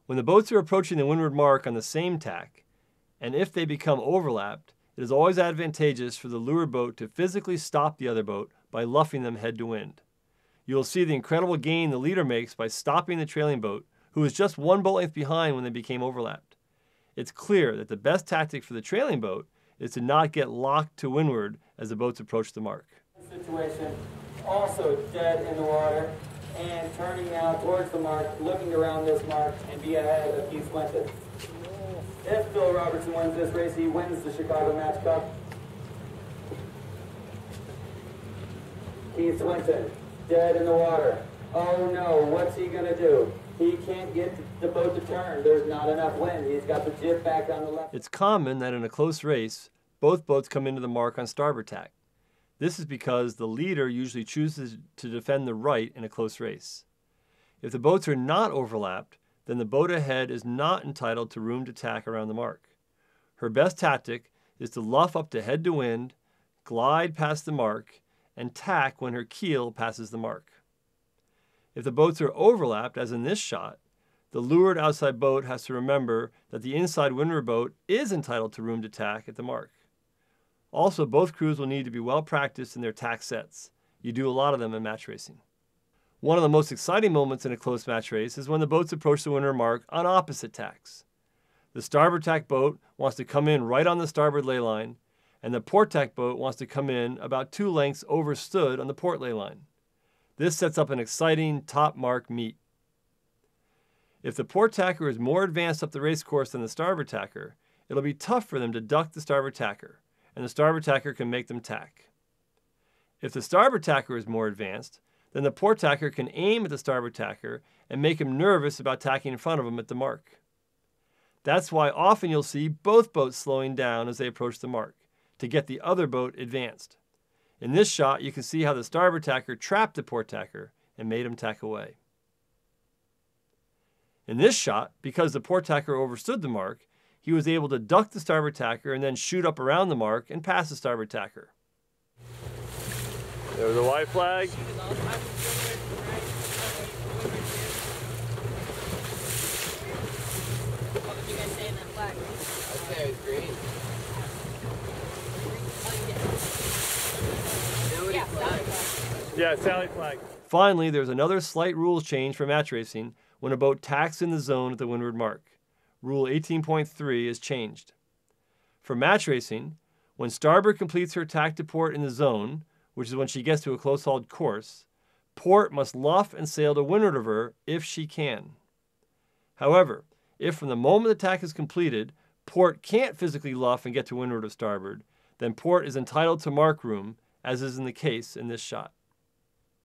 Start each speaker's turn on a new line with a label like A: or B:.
A: When the boats are approaching the windward mark on the same tack, and if they become overlapped, it is always advantageous for the leeward boat to physically stop the other boat by luffing them head to wind. You will see the incredible gain the leader makes by stopping the trailing boat, who was just one boat length behind when they became overlapped. It's clear that the best tactic for the trailing boat is to not get locked to windward as the boats approach the mark.
B: Situation, also dead in the water, and turning now towards the mark, looking around this mark, and be ahead of Keith Swinton. If Bill Robertson wins this race, he wins the Chicago Match Cup. Keith Swinton, dead in the water. Oh no, what's he going to do? He can't get the boat to turn. There's not enough wind. He's got the jib back on the left.
A: It's common that in a close race, both boats come into the mark on starboard tack. This is because the leader usually chooses to defend the right in a close race. If the boats are not overlapped, then the boat ahead is not entitled to room to tack around the mark. Her best tactic is to luff up to head to wind, glide past the mark, and tack when her keel passes the mark. If the boats are overlapped, as in this shot, the leeward outside boat has to remember that the inside windward boat is entitled to room to tack at the mark. Also, both crews will need to be well practiced in their tack sets. You do a lot of them in match racing. One of the most exciting moments in a close match race is when the boats approach the windward mark on opposite tacks. The starboard tack boat wants to come in right on the starboard ley line, and the port tack boat wants to come in about 2 lengths overstood on the port ley line. This sets up an exciting top mark meet. If the port tacker is more advanced up the race course than the starboard tacker, it'll be tough for them to duck the starboard tacker, and the starboard tacker can make them tack. If the starboard tacker is more advanced, then the port tacker can aim at the starboard tacker and make him nervous about tacking in front of him at the mark. That's why often you'll see both boats slowing down as they approach the mark, to get the other boat advanced. In this shot, you can see how the starboard tacker trapped the port tacker and made him tack away. In this shot, because the port tacker overstood the mark, he was able to duck the starboard tacker and then shoot up around the mark and pass the starboard tacker. There was a white flag.
C: What would you guys say in that flag?
D: I'd say it was green.
A: Yeah, Sally flag. Finally, there's another slight rules change for match racing when a boat tacks in the zone at the windward mark. Rule 18.3 is changed. For match racing, when starboard completes her tack to port in the zone, which is when she gets to a close-hauled course, port must luff and sail to windward of her if she can. However, if from the moment the tack is completed, port can't physically luff and get to windward of starboard, then port is entitled to mark room, as is in the case in this shot.